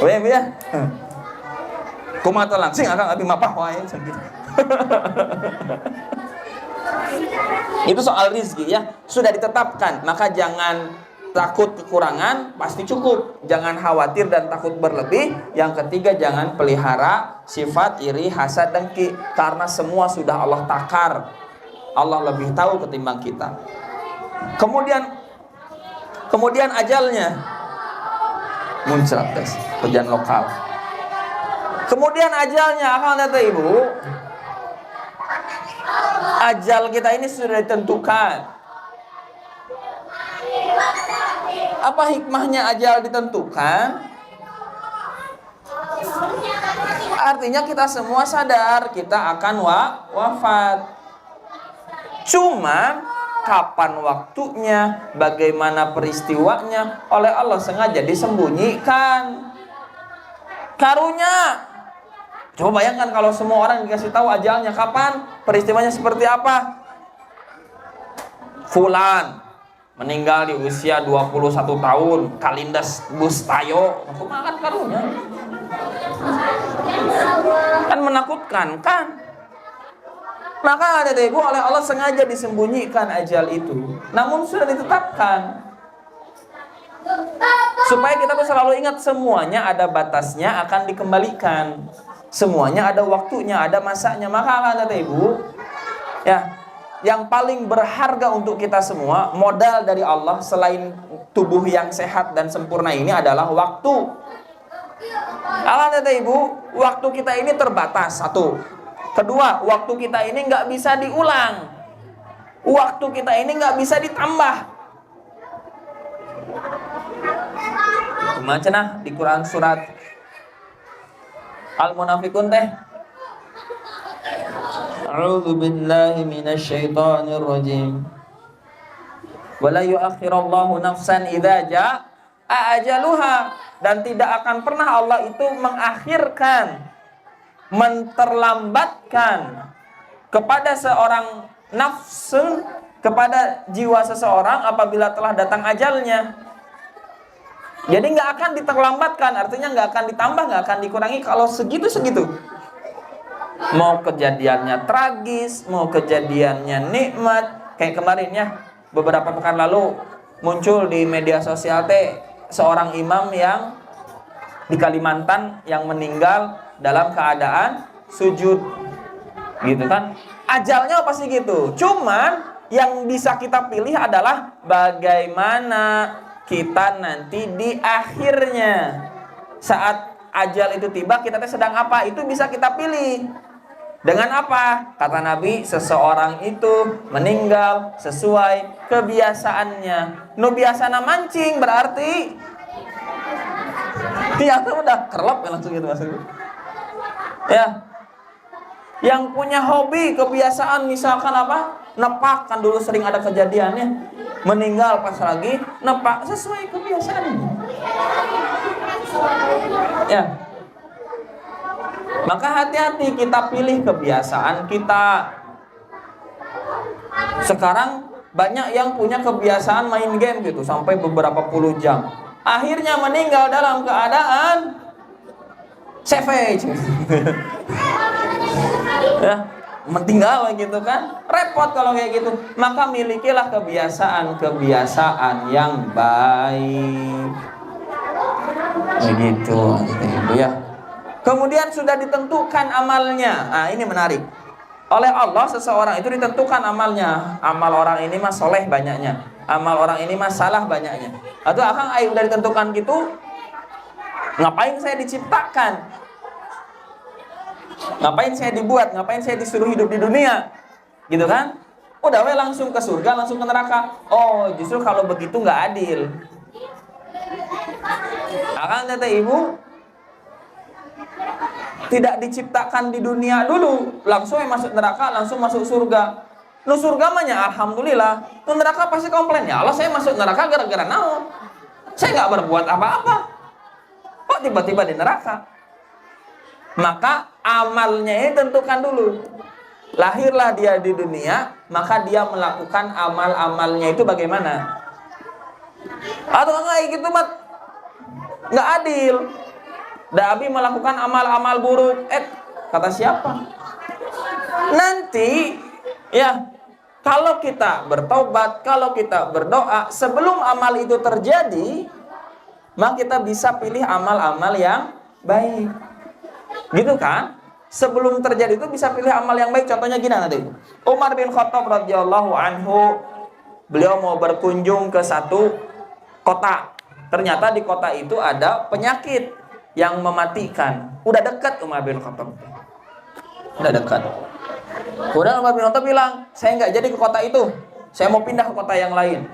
Weh ya. Kumaha langsing akang abi mapah wae gitu. Itu soal rizki ya, sudah ditetapkan, maka jangan takut kekurangan, pasti cukup. Jangan khawatir dan takut berlebih. Yang ketiga, jangan pelihara sifat iri, hasad, dengki, karena semua sudah Allah takar. Allah lebih tahu ketimbang kita. Kemudian ajalnya muncrat guys, hujan lokal. Kemudian ajalnya, akang kata ibu, ajal kita ini sudah ditentukan. Apa hikmahnya ajal ditentukan? Artinya kita semua sadar kita akan wafat. Cuma kapan waktunya, bagaimana peristiwanya, oleh Allah sengaja disembunyikan. Karunya, coba bayangkan kalau semua orang dikasih tahu ajalnya kapan, peristiwanya seperti apa. Fulan meninggal di usia 21 tahun, Kalindas Bustayo, kan karunya. Kan menakutkan kan? Maka ada ibu, oleh Allah sengaja disembunyikan ajal itu. Namun sudah ditetapkan. Supaya kita tuh selalu ingat semuanya ada batasnya, akan dikembalikan. Semuanya ada waktunya, ada masanya. Maka ada ibu, ya, yang paling berharga untuk kita semua, modal dari Allah selain tubuh yang sehat dan sempurna ini adalah waktu. Ada ibu, waktu kita ini terbatas, satu. Kedua, waktu kita ini nggak bisa diulang. Waktu kita ini nggak bisa ditambah. Macana di Quran surat Al-Munafiqun teh. A'udzu billahi minasyaitonir rajim. Wala yu'akhirallahu nafsan idza jaa'a ajaluha, dan tidak akan pernah Allah itu mengakhirkan, menterlambatkan kepada seorang nafsu, kepada jiwa seseorang apabila telah datang ajalnya. Jadi nggak akan diterlambatkan, artinya nggak akan ditambah, nggak akan dikurangi kalau segitu-segitu. Mau kejadiannya tragis, mau kejadiannya nikmat. Kayak kemarin ya, beberapa pekan lalu muncul di media sosial seorang imam yang di Kalimantan yang meninggal dalam keadaan sujud, gitu kan? Ajalnya pasti gitu. Cuman yang bisa kita pilih adalah bagaimana kita nanti di akhirnya. Saat ajal itu tiba, kita sedang apa? Itu bisa kita pilih. Dengan apa? Kata Nabi, seseorang itu meninggal sesuai kebiasaannya. Nu biasana mancing berarti ya udah kerlop ya langsung gitu maksudnya. Ya. Yang punya hobi, kebiasaan misalkan apa? Nepak, kan dulu sering ada kejadiannya. Meninggal pas lagi nepak sesuai kebiasaannya. Ya. Maka hati-hati kita pilih kebiasaan kita. Sekarang banyak yang punya kebiasaan main game gitu sampai beberapa puluh jam. Akhirnya meninggal dalam keadaan savage. Ya, meninggal gitu kan, repot kalau kayak gitu. Maka milikilah kebiasaan-kebiasaan yang baik. Begitu, Ibu ya. Kemudian sudah ditentukan amalnya. Nah, ini menarik. Oleh Allah seseorang itu ditentukan amalnya. Amal orang ini mah soleh banyaknya, amal orang ini mah salah banyaknya. Atau akang udah ditentukan gitu, ngapain saya diciptakan? Ngapain saya dibuat? Ngapain saya disuruh hidup di dunia? Gitu kan? Udah langsung ke surga, langsung ke neraka. Oh, justru kalau begitu nggak adil. Akang kata ibu, tidak diciptakan di dunia dulu, langsung masuk neraka, langsung masuk surga. Nu surga mah ya alhamdulillah. Nu neraka pasti komplain, ya Allah saya masuk neraka gara-gara naon? Saya nggak berbuat apa-apa. Kok tiba-tiba di neraka? Maka amalnya ini tentukan dulu. Lahirlah dia di dunia, maka dia melakukan amal-amalnya itu bagaimana? Atau kayak gitu mah nggak adil. Da abi melakukan amal-amal buruk. Kata siapa? Nanti ya, kalau kita bertobat, kalau kita berdoa sebelum amal itu terjadi, maka kita bisa pilih amal-amal yang baik. Gitu kan? Sebelum terjadi itu bisa pilih amal yang baik. Contohnya gini nanti. Umar bin Khattab radhiyallahu anhu, beliau mau berkunjung ke satu kota. Ternyata di kota itu ada penyakit yang mematikan. Udah dekat Umar bin Khattab. Udah dekat. Kemudian Umar bin Khattab bilang, saya nggak jadi ke kota itu. Saya mau pindah ke kota yang lain.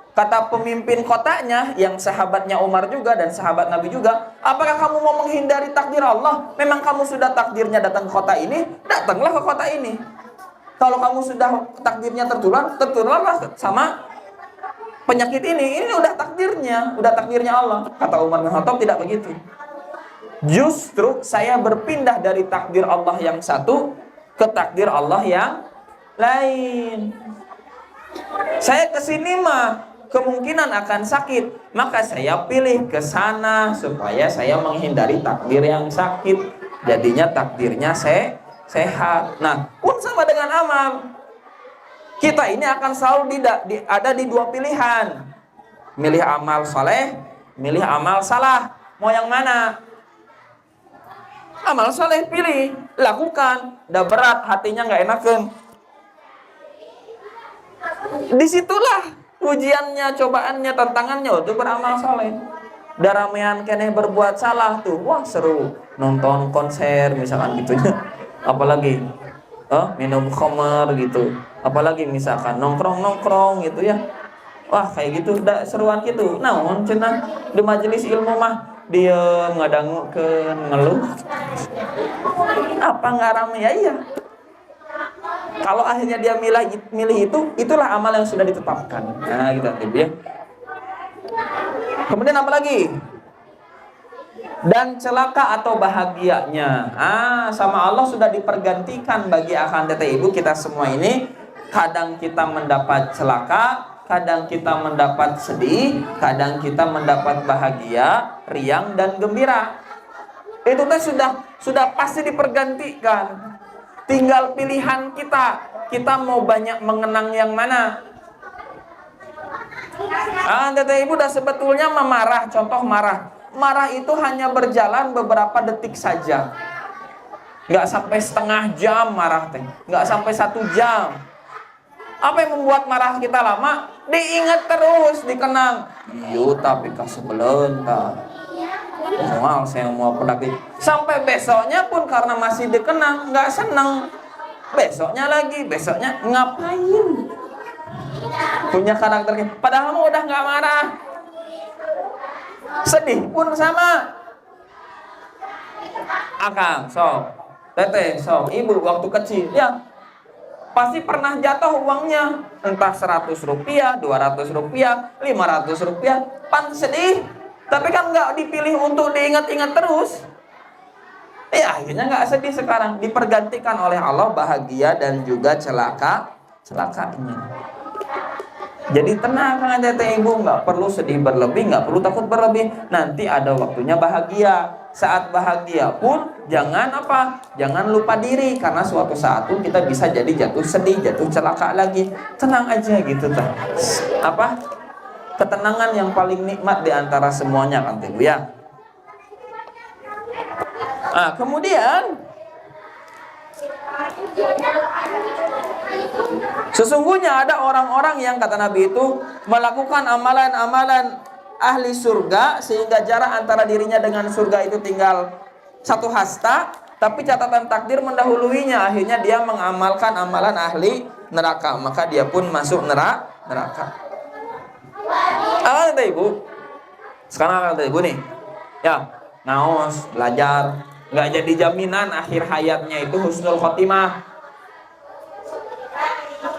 Kata pemimpin kotanya, yang sahabatnya Umar juga dan sahabat Nabi juga, apakah kamu mau menghindari takdir Allah? Memang kamu sudah takdirnya datang ke kota ini, datanglah ke kota ini. Kalau kamu sudah takdirnya tertularlah sama penyakit ini udah takdirnya Allah. Kata Umar bin Khattab, tidak begitu. Justru saya berpindah dari takdir Allah yang satu ke takdir Allah yang lain. Saya kesini mah kemungkinan akan sakit, maka saya pilih ke sana supaya saya menghindari takdir yang sakit. Jadinya takdirnya sehat. Nah, pun sama dengan amal. Kita ini akan selalu ada di dua pilihan. Milih amal soleh, milih amal salah. Mau yang mana? Amal soleh pilih, lakukan. Udah berat, hatinya nggak enakan. Disitulah ujiannya, cobaannya, tantangannya untuk beramal soleh. Daramean keneh berbuat salah tuh, wah seru. Nonton konser misalkan gitunya. Apalagi minum khamar gitu. Apalagi misalkan nongkrong gitu ya. Wah kayak gitu, seruan gitu. Naon cenah di majelis ilmu mah diem ngadangukeun ngeluh. Apa nggak rame ya? Iya. Kalau akhirnya dia milih itu, itulah amal yang sudah ditetapkan. Nah, gitu ya. Kemudian apa lagi? Dan celaka atau bahagianya. Sama Allah sudah dipergantikan bagi akan teteh ibu kita semua ini. Kadang kita mendapat celaka, kadang kita mendapat sedih, kadang kita mendapat bahagia, riang dan gembira. Itu teh sudah pasti dipergantikan. Tinggal pilihan kita mau banyak mengenang yang mana. Teteh ibu udah sebetulnya memarah. Contoh marah itu hanya berjalan beberapa detik saja, nggak sampai setengah jam marah teh, nggak sampai 1 jam. Apa yang membuat marah kita lama? Diingat terus, dikenang. Iya tapi kasebelenta. Mual saya mau produktif. Sampai besoknya pun karena masih dikenang, nggak seneng. Besoknya lagi, besoknya ngapain? Punya karakter. Padahal kamu udah nggak marah. Sedih pun sama. Akang, sok. Teteh, sok. Ibu waktu kecil, ya pasti pernah jatuh uangnya. Entah 100 rupiah, 200 rupiah, 500 rupiah. Pan sedih. Tapi kan nggak dipilih untuk diingat-ingat terus. Akhirnya nggak sedih sekarang. Dipergantikan oleh Allah bahagia dan juga celakanya. Jadi tenang kan teteh ibu, nggak perlu sedih berlebih, nggak perlu takut berlebih. Nanti ada waktunya bahagia. Saat bahagia pun jangan lupa diri, karena suatu saat pun kita bisa jadi jatuh sedih, jatuh celaka lagi. Tenang aja gitu tuh. Ketenangan yang paling nikmat di antara semuanya kan ibu ya. Kemudian sesungguhnya ada orang-orang yang kata Nabi itu melakukan amalan-amalan ahli surga sehingga jarak antara dirinya dengan surga itu tinggal 1 hasta, tapi catatan takdir mendahuluinya. Akhirnya dia mengamalkan amalan ahli neraka, maka dia pun masuk neraka. Kata ibu, sekarang kata ibu nih, ya naos belajar, nggak jadi jaminan akhir hayatnya itu husnul khotimah.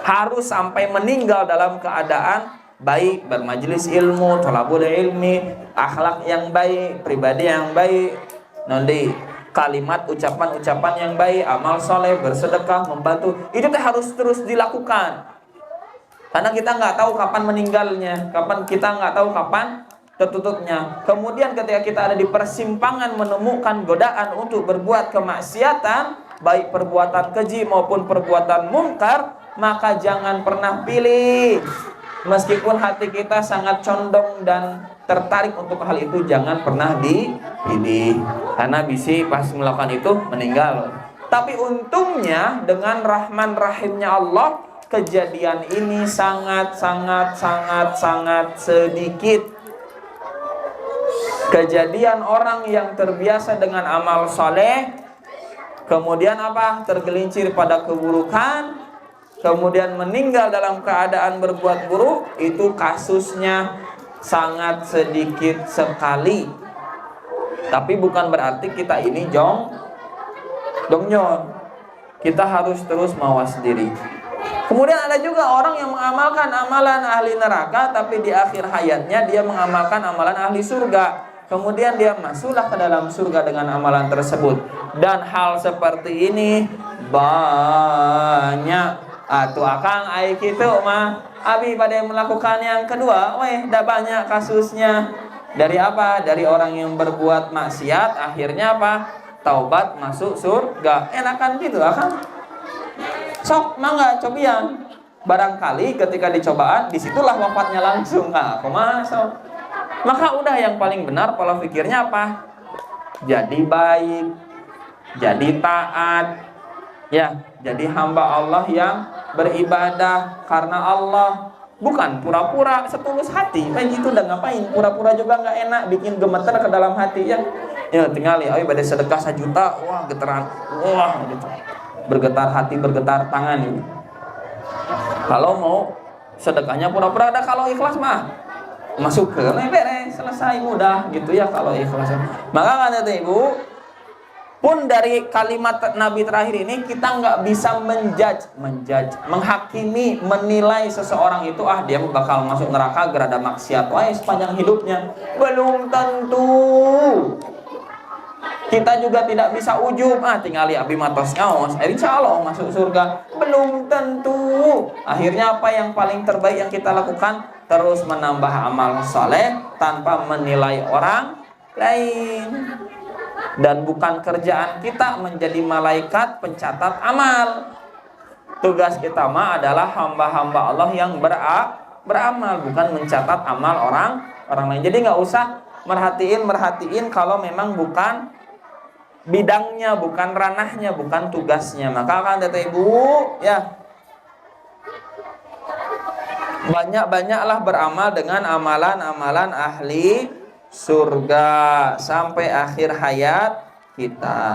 Harus sampai meninggal dalam keadaan baik, bermajelis ilmu, thalabul ilmi, akhlak yang baik, pribadi yang baik, nanti kalimat ucapan-ucapan yang baik, amal soleh, bersedekah, membantu. Itu harus terus dilakukan. Karena kita nggak tahu kapan meninggalnya, kita nggak tahu kapan tertutupnya. Kemudian ketika kita ada di persimpangan menemukan godaan untuk berbuat kemaksiatan, baik perbuatan keji maupun perbuatan mungkar, maka jangan pernah pilih. Meskipun hati kita sangat condong dan tertarik untuk hal itu, jangan pernah dipilih. Karena bisa pas melakukan itu meninggal. Tapi untungnya dengan rahman rahimnya Allah, kejadian ini sangat sedikit. Kejadian orang yang terbiasa dengan amal soleh, kemudian apa? Tergelincir pada keburukan, kemudian meninggal dalam keadaan berbuat buruk, itu kasusnya sangat sedikit sekali. Tapi bukan berarti kita ini dongnyon. Kita harus terus mawas diri. Kemudian ada juga orang yang mengamalkan amalan ahli neraka, tapi di akhir hayatnya dia mengamalkan amalan ahli surga. Kemudian dia masuklah ke dalam surga dengan amalan tersebut. Dan hal seperti ini banyak. Atuh akang ai kitu mah abi pada melakukan yang kedua, dah banyak kasusnya. Dari apa? Dari orang yang berbuat maksiat, akhirnya apa? Taubat masuk surga. Enakan gitu akang. Sok mangga cobian. Barangkali ketika dicobaan, disitulah wafatnya langsung. Kumaha sok. Maka udah yang paling benar pola pikirnya apa? Jadi baik, jadi taat, ya, jadi hamba Allah yang beribadah karena Allah, bukan pura-pura setulus hati. Gitu udah ngapain? Pura-pura juga nggak enak, bikin gemeter ke dalam hati ya. Ya tinggal ya, badai sedekah 1 juta, wah getaran, wah gitu. Bergetar hati, bergetar tangan ini. Kalau mau sedekahnya pura-pura, ada kalau ikhlas mah masuk ke beres, selesai, mudah gitu ya kalau ikhlas. Maka kata ibu, pun dari kalimat Nabi terakhir ini kita nggak bisa menjudge, menghakimi, menilai seseorang itu dia bakal masuk neraka gara-gara maksiat sepanjang hidupnya. Belum tentu. Kita juga tidak bisa ujub, tinggali abi matos ngaos, insya Allah masuk surga. Belum tentu. Akhirnya apa yang paling terbaik yang kita lakukan? Terus menambah amal soleh tanpa menilai orang lain. Dan bukan kerjaan kita menjadi malaikat pencatat amal. Tugas kita mah adalah hamba-hamba Allah yang beramal, bukan mencatat amal orang lain. Jadi nggak usah merhatiin kalau memang bukan bidangnya, bukan ranahnya, bukan tugasnya. Maka kan kata ibu ya, banyak-banyaklah beramal dengan amalan-amalan ahli surga sampai akhir hayat kita.